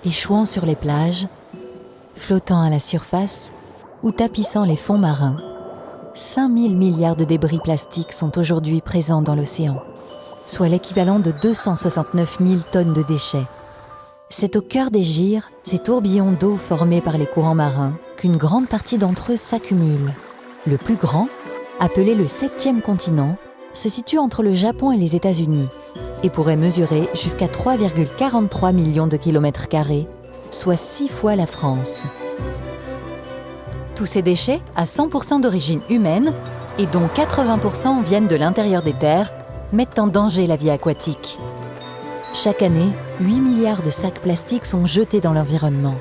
échouant sur les plages, flottant à la surface ou tapissant les fonds marins. 5000 milliards de débris plastiques sont aujourd'hui présents dans l'océan, soit l'équivalent de 269 000 tonnes de déchets. C'est au cœur des gyres, ces tourbillons d'eau formés par les courants marins, qu'une grande partie d'entre eux s'accumulent. Le plus grand, appelé le 7e continent, se situe entre le Japon et les États-Unis et pourrait mesurer jusqu'à 3,43 millions de kilomètres carrés, soit 6 fois la France. Tous ces déchets, à 100% d'origine humaine, et dont 80% viennent de l'intérieur des terres, mettent en danger la vie aquatique. Chaque année, 8 milliards de sacs plastiques sont jetés dans l'environnement.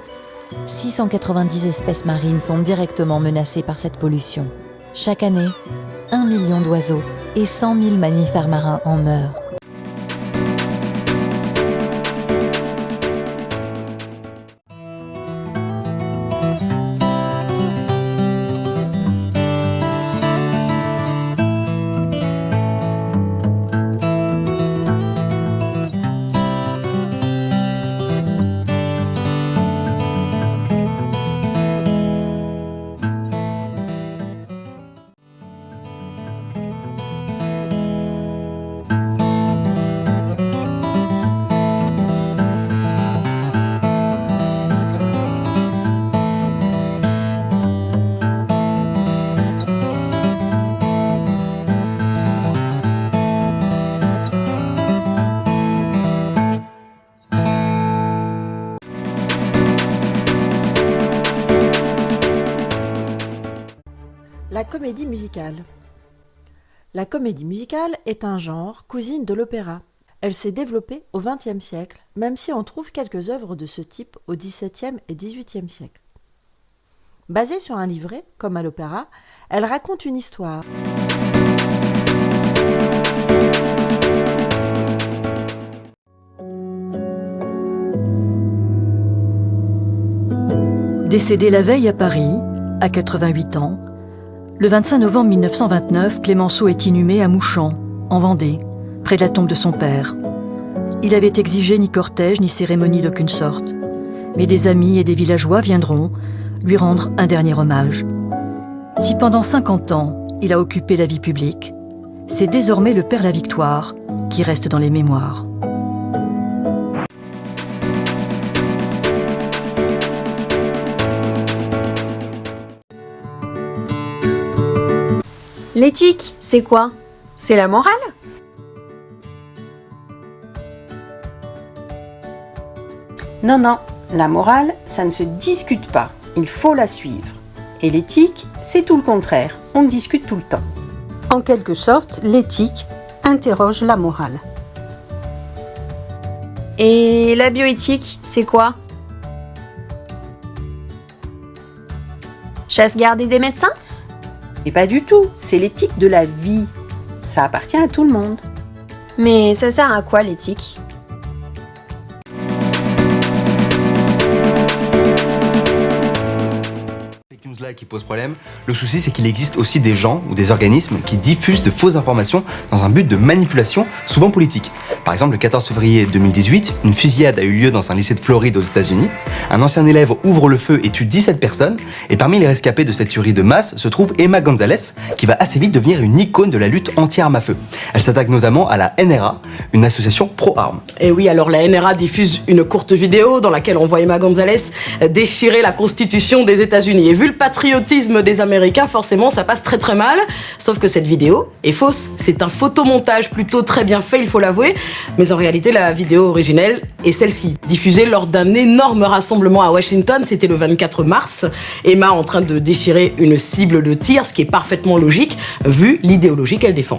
690 espèces marines sont directement menacées par cette pollution. Chaque année, 1 million d'oiseaux et 100 000 mammifères marins en meurent. La comédie musicale. La comédie musicale est un genre cousine de l'opéra. Elle s'est développée au XXe siècle, même si on trouve quelques œuvres de ce type au XVIIe et XVIIIe siècle. Basée sur un livret, comme à l'opéra, elle raconte une histoire. Décédé la veille à Paris, à 88 ans, le 25 novembre 1929, Clémenceau est inhumé à Mouchamp, en Vendée, près de la tombe de son père. Il avait exigé ni cortège ni cérémonie d'aucune sorte, mais des amis et des villageois viendront lui rendre un dernier hommage. Si pendant 50 ans, il a occupé la vie publique, c'est désormais le Père Lavictoire qui reste dans les mémoires. L'éthique, c'est quoi? C'est la morale? Non, la morale, ça ne se discute pas, il faut la suivre. Et l'éthique, c'est tout le contraire, on discute tout le temps. En quelque sorte, l'éthique interroge la morale. Et la bioéthique, c'est quoi? Chasse gardée des médecins? Et pas du tout, c'est l'éthique de la vie. Ça appartient à tout le monde. Mais ça sert à quoi l'éthique? Là qui pose problème. Le souci, c'est qu'il existe aussi des gens ou des organismes qui diffusent de fausses informations dans un but de manipulation, souvent politique. Par exemple, le 14 février 2018, une fusillade a eu lieu dans un lycée de Floride aux États-Unis. Un ancien élève ouvre le feu et tue 17 personnes. Et parmi les rescapés de cette tuerie de masse se trouve Emma Gonzalez, qui va assez vite devenir une icône de la lutte anti-armes à feu. Elle s'attaque notamment à la NRA, une association pro-armes. Et oui, alors la NRA diffuse une courte vidéo dans laquelle on voit Emma Gonzalez déchirer la constitution des États-Unis. Et vu le patriotisme des Américains, forcément, ça passe très très mal. Sauf que cette vidéo est fausse. C'est un photomontage plutôt très bien fait, il faut l'avouer. Mais en réalité, la vidéo originelle est celle-ci, diffusée lors d'un énorme rassemblement à Washington. C'était le 24 mars. Emma en train de déchirer une cible de tir, ce qui est parfaitement logique, vu l'idéologie qu'elle défend.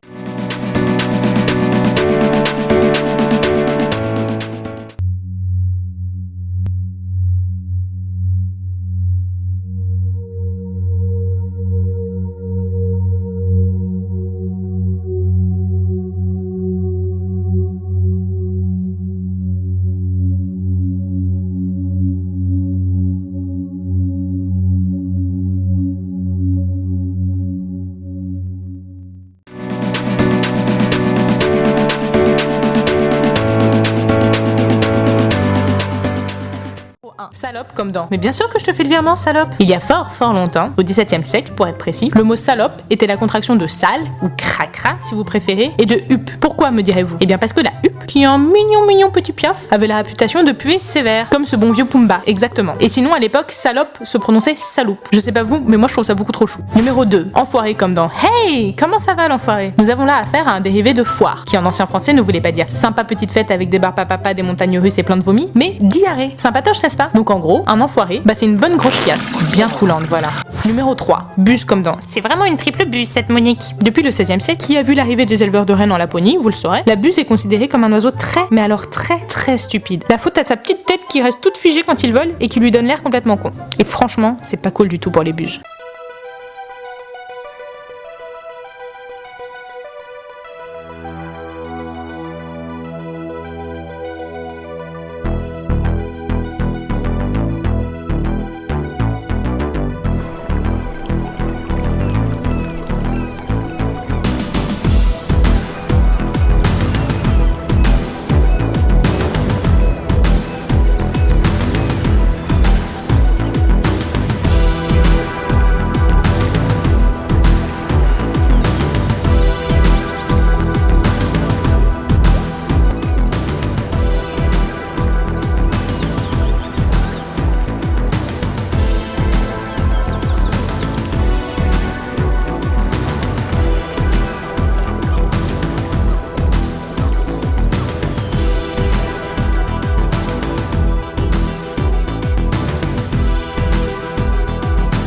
salope comme dans. Mais bien sûr que je te fais le virement, salope. Il y a fort longtemps, au XVIIe siècle pour être précis, le mot salope était la contraction de sale, ou cracra si vous préférez, et de huppe. Pourquoi me direz-vous? Eh bien parce que la huppe, qui est un mignon petit piaf, avait la réputation de puer sévère, comme ce bon vieux Pumba, exactement. Et sinon à l'époque, salope se prononçait saloupe. Je sais pas vous, mais moi je trouve ça beaucoup trop chou. Numéro 2, enfoiré comme dans Hey, comment ça va l'enfoiré? Nous avons là affaire à un dérivé de foire, qui en ancien français ne voulait pas dire sympa petite fête avec des bars papa, des montagnes russes et plein de vomi, mais diarrhée. Sympatoche, n'est-ce pas? Donc en gros, un enfoiré, c'est une bonne grosse chiasse, bien coulante, voilà. Numéro 3, buse comme dans C'est vraiment une triple buse cette Monique. Depuis le XVIe siècle, qui a vu l'arrivée des éleveurs de rennes en Laponie, vous le saurez, la buse est considérée comme un oiseau très stupide. La faute à sa petite tête qui reste toute figée quand il vole et qui lui donne l'air complètement con. Et franchement, c'est pas cool du tout pour les buses.